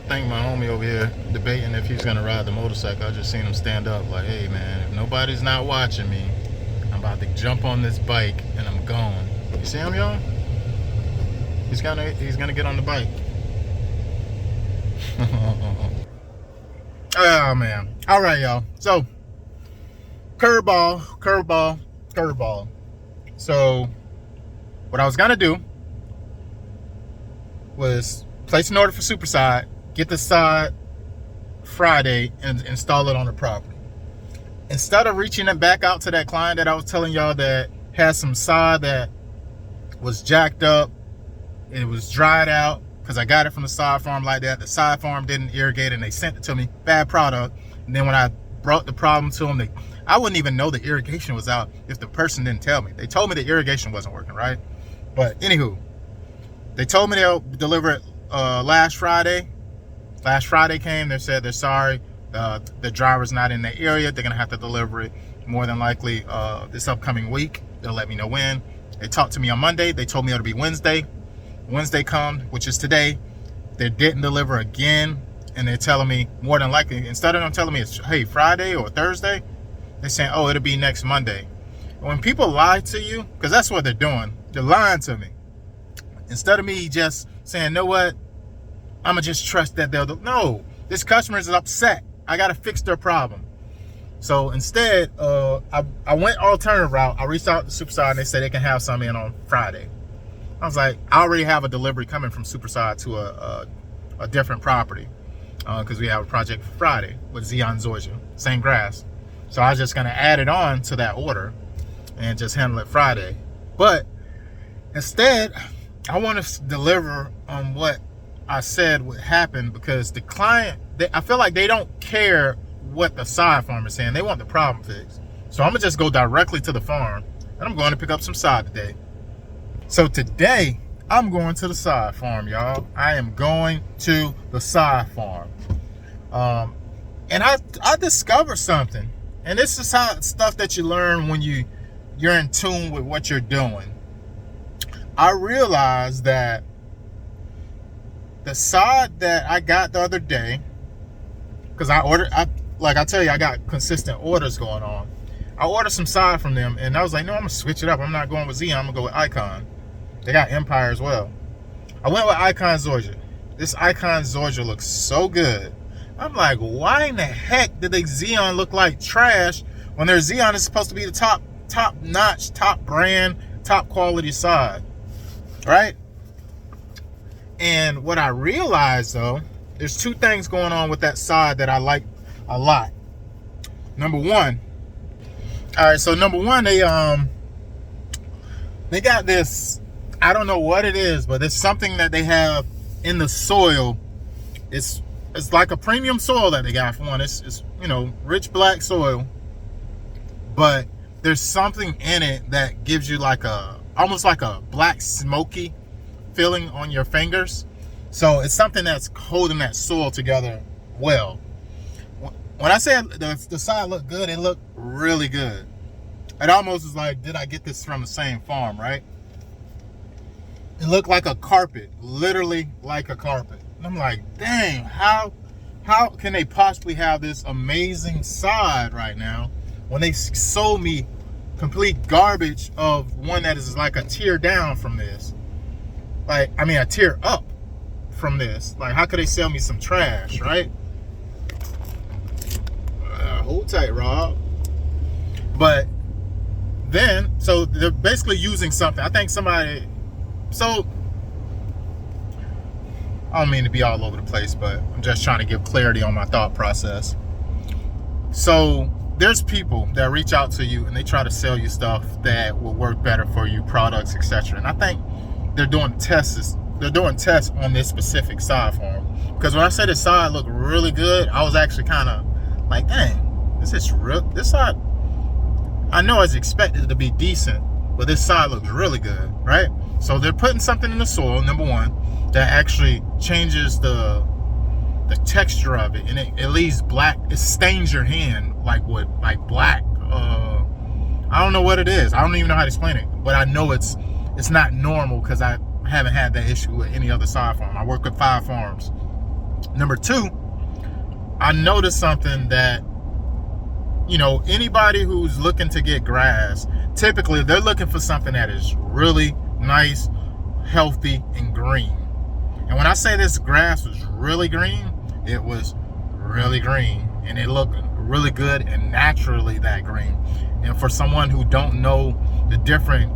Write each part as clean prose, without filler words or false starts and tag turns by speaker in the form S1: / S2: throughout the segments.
S1: think my homie over here debating if he's gonna ride the motorcycle. I just seen him stand up like, hey man, if nobody's not watching me, I'm about to jump on this bike and I'm going. You see him, y'all? He's gonna get on the bike. Oh man. All right, y'all. So curveball. So what I was gonna do was place an order for Superside, get the side Friday, and install it on the property. Instead of reaching it back out to that client that I was telling y'all that had some side that was jacked up, it was dried out, because I got it from the side farm like that. The side farm didn't irrigate and they sent it to me. Bad product. And then when I brought the problem to them, I wouldn't even know the irrigation was out if the person didn't tell me. They told me the irrigation wasn't working, right? But anywho, they told me they'll deliver it last Friday. Last Friday came, they said they're sorry. The driver's not in the area. They're gonna have to deliver it more than likely this upcoming week. They'll let me know when. They talked to me on Monday. They told me it'll be Wednesday. Wednesday come, which is today. They didn't deliver again, and they're telling me more than likely, instead of them telling me it's, hey, Friday or Thursday, they're saying, oh, it'll be next Monday. When people lie to you, because that's what they're doing, they're lying to me. Instead of me just saying, know what, I'm gonna just trust that they'll do. No, this customer is upset. I gotta fix their problem. So instead, I went alternative route. I reached out to Superside and they said they can have some in on Friday. I was like, I already have a delivery coming from Superside to a different property because we have a project for Friday with Zion, Georgia, same grass. So I was just gonna add it on to that order and just handle it Friday. But instead, I want to deliver on what I said would happen, because the client, I feel like they don't care what the side farm is saying. They want the problem fixed. So I'm gonna just go directly to the farm and I'm going to pick up some side today. So today I'm going to the side farm, y'all. I am going to the side farm. And I discovered something. And this is how stuff that you learn when you're in tune with what you're doing. I realized that the side that I got the other day, because like I tell you, I got consistent orders going on. I ordered some side from them, and I was like, no, I'm gonna switch it up. I'm not going with Zion, I'm gonna go with Icon. They got Empire as well. I went with Icon Georgia. This Icon Georgia looks so good. I'm like, why in the heck did they Zion look like trash when their Zion is supposed to be the top notch, top brand, top quality side, right? And what I realized though, there's two things going on with that side that I like a lot. Number one, they got this, I don't know what it is, but it's something that they have in the soil. It's like a premium soil that they got for one. It's rich black soil, but there's something in it that gives you almost like a black smoky feeling on your fingers. So it's something that's holding that soil together well. When I said the side looked good, it looked really good. It almost is like, did I get this from the same farm, right? It looked like a carpet, literally like a carpet. And I'm like, dang, how can they possibly have this amazing side right now when they sold me complete garbage of one that is like a tier down from this? A tier up from this. Like, how could they sell me some trash, right? Hold tight, Rob. But then, so they're basically using something. I think somebody, so I don't mean to be all over the place, but I'm just trying to give clarity on my thought process. So there's people that reach out to you and they try to sell you stuff that will work better for you, products, etc. And I think they're doing tests. They're doing tests on this specific side farm. Because when I said this side looked really good, I was actually kind of like, dang, this side, I know it's expected to be decent, but this side looks really good, right? So they're putting something in the soil, number one, that actually changes the texture of it, and it leaves black. It stains your hand like black. I don't know what it is. I don't even know how to explain it, but I know it's not normal because I haven't had that issue with any other side farm. I work with 5 farms. Number two, I noticed something that, anybody who's looking to get grass, typically they're looking for something that is really nice, healthy, and green. And when I say this grass was really green, it was really green, and it looked really good and naturally that green. And for someone who don't know the different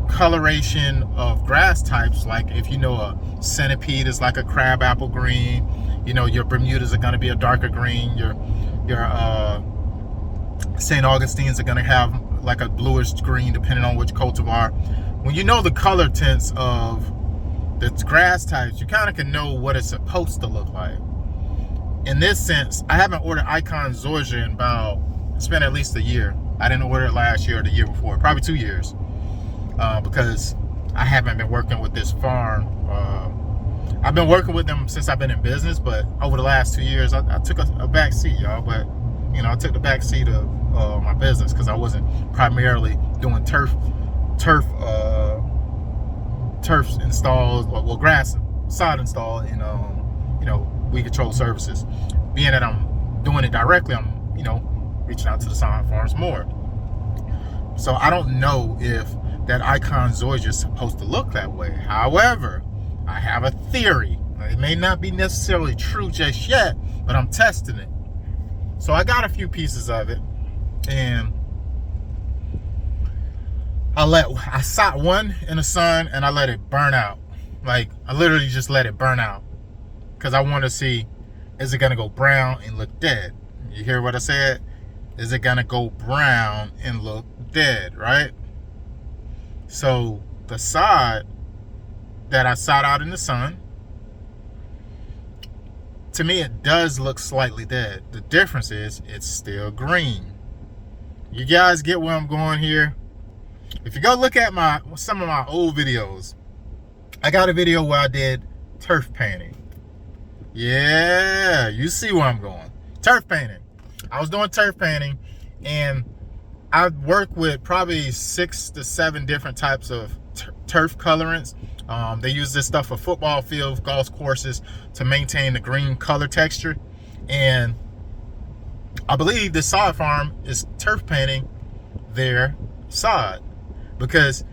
S1: coloration of grass types, like if a centipede is like a crabapple green, your Bermudas are going to be a darker green, your St. Augustines are going to have like a bluish green depending on which cultivar. When you know the color tints of the grass types, you kind of can know what it's supposed to look like. In this sense, I haven't ordered Icon Zoysia in it's been at least a year. I didn't order it last year or the year before, probably 2 years, because I haven't been working with this farm. I've been working with them since I've been in business, but over the last 2 years, I took a back seat, y'all. But I took the back seat of my business because I wasn't primarily doing turf installs, grass sod install, and weed control services. Being that I'm doing it directly, I'm reaching out to the sod farms more. So I don't know if that Icon Zoysia is supposed to look that way. However, I have a theory. It may not be necessarily true just yet, but I'm testing it. So I got a few pieces of it, and I sat one in the sun and I let it burn out. Like, I literally just let it burn out because I want to see, is it going to go brown and look dead? You hear what I said? Is it going to go brown and look dead, right? So the sod that I sat out in the sun, to me it does look slightly dead. The difference is it's still green. You guys get where I'm going here? If you go look at some of my old videos, I got a video where I did turf painting. Yeah, you see where I'm going. Turf painting. I was doing turf painting, and I work with probably 6 to 7 different types of turf colorants. They use this stuff for football fields, golf courses, to maintain the green color texture. And I believe the sod farm is turf painting their sod, because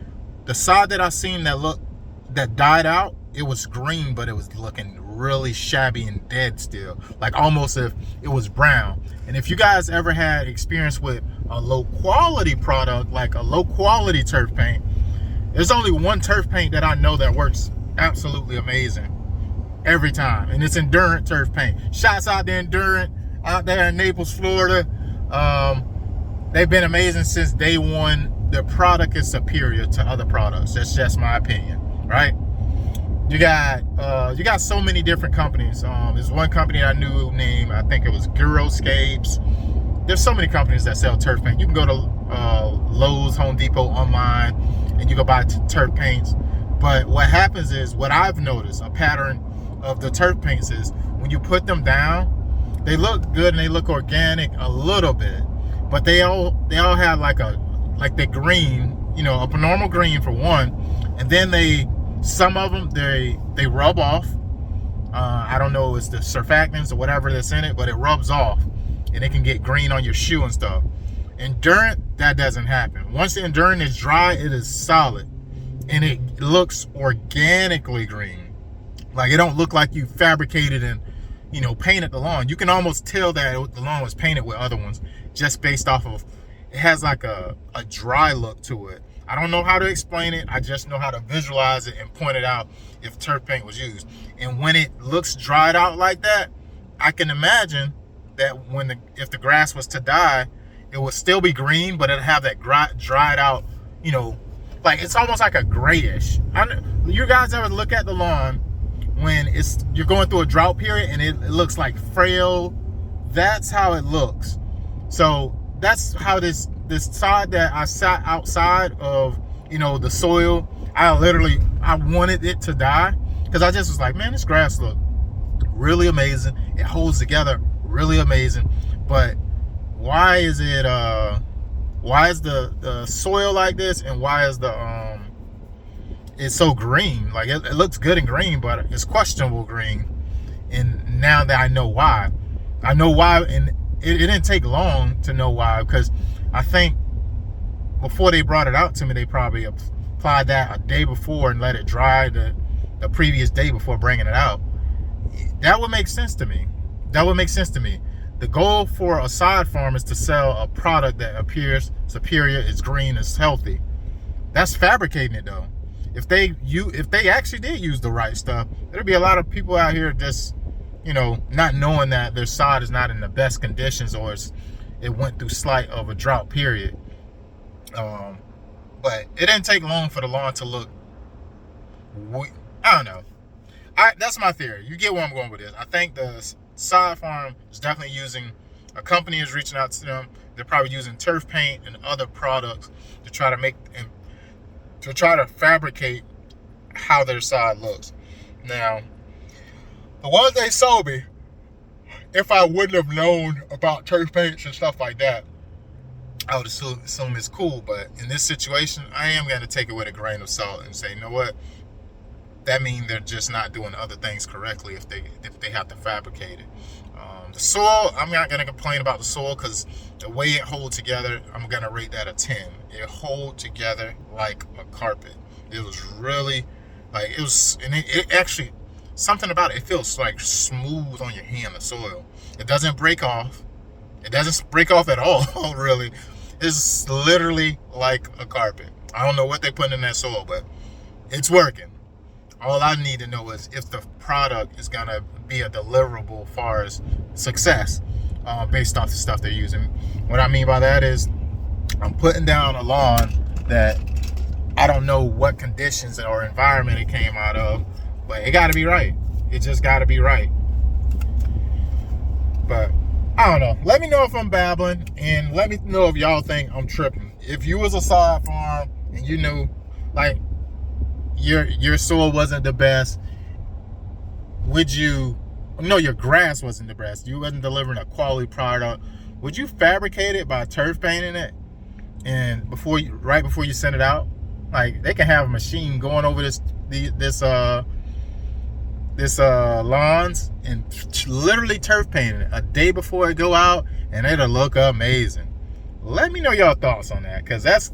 S1: the sod that I seen that died out, it was green, but it was looking really shabby and dead still, like almost if it was brown. And if you guys ever had experience with a low quality product, like a low quality turf paint, there's only one turf paint that I know that works absolutely amazing every time, and it's Endurant turf paint. Shots out to Endurant out there in Naples, Florida. They've been amazing since day one. Their product is superior to other products. That's just my opinion, right? You got so many different companies. There's one company I knew named, I think it was Guroscapes. There's so many companies that sell turf paint. You can go to Lowe's, Home Depot online, and you go buy turf paints. But what happens is, what I've noticed, a pattern of the turf paints is, when you put them down, they look good and they look organic a little bit, but they all have like the green, a normal green for one, and then some of them they rub off. I don't know, it's the surfactants or whatever that's in it, but it rubs off and it can get green on your shoe and stuff. Endurant, that doesn't happen. Once the Endurant is dry, it is solid and it looks organically green. Like, it don't look like you fabricated and painted the lawn. You can almost tell that the lawn was painted with other ones just based off of, it has like a dry look to it. I don't know how to explain it. I just know how to visualize it and point it out if turf paint was used. And when it looks dried out like that, I can imagine that if the grass was to die, it would still be green, but it'd have that dried out, like it's almost like a grayish. You guys ever look at the lawn when you're going through a drought period and it looks like frail? That's how it looks. So that's how this sod that I sat outside of, the soil, I wanted it to die, because I just was like, man, this grass look really amazing. It holds together really amazing. But why is the soil like this, and why is it's so green? Like, it looks good and green, but it's questionable green. And now that I know why, and it didn't take long to know why, because I think before they brought it out to me, they probably applied that a day before and let it dry the previous day before bringing it out. That would make sense to me. The goal for a side farm is to sell a product that appears superior, is green, is healthy. That's fabricating it though. If they actually did use the right stuff, there'd be a lot of people out here just, not knowing that their sod is not in the best conditions, or it went through slight of a drought period. But it didn't take long for the lawn to look, I don't know. That's my theory. You get where I'm going with this. I think the sod farm is definitely using, a company is reaching out to them. They're probably using turf paint and other products to try to fabricate how their sod looks. Now, the ones they sold me, if I wouldn't have known about turf paints and stuff like that, I would assume it's cool. But in this situation, I am going to take it with a grain of salt and say, you know what? That means they're just not doing other things correctly if they have to fabricate it. The soil, I'm not going to complain about the soil, because the way it holds together, I'm going to rate that a 10. It holds together like a carpet. It was really, and it actually, something about it feels like smooth on your hand, the soil. It doesn't break off. It doesn't break off at all, really. It's literally like a carpet. I don't know what they put in that soil, but it's working. All I need to know is if the product is going to be a deliverable as far as success, based off the stuff they're using. What I mean by that is, I'm putting down a lawn that I don't know what conditions or environment it came out of, but it got to be right. It just got to be right. But I don't know. Let me know if I'm babbling, and let me know if y'all think I'm tripping. If you was a sod farm and you knew, like, your soil wasn't the best, your grass wasn't the best, you wasn't delivering a quality product, would you fabricate it by turf painting it, and right before you send it out? Like, they can have a machine going over this lawns and literally turf painting it a day before it go out, and it'll look amazing. Let me know your thoughts on that, because that's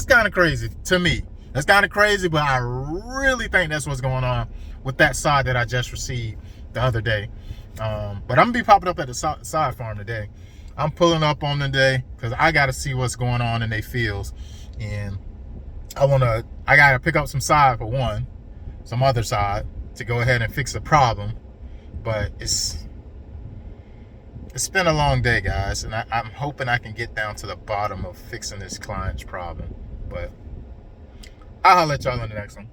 S1: kind of crazy to me. That's kind of crazy, but I really think that's what's going on with that sod that I just received the other day. But I'm gonna be popping up at the sod farm today. I'm pulling up on today because I got to see what's going on in their fields, and I gotta pick up some sod for one, some other sod to go ahead and fix the problem. But it's been a long day, guys, and I'm hoping I can get down to the bottom of fixing this client's problem. But I'll let y'all in the next one.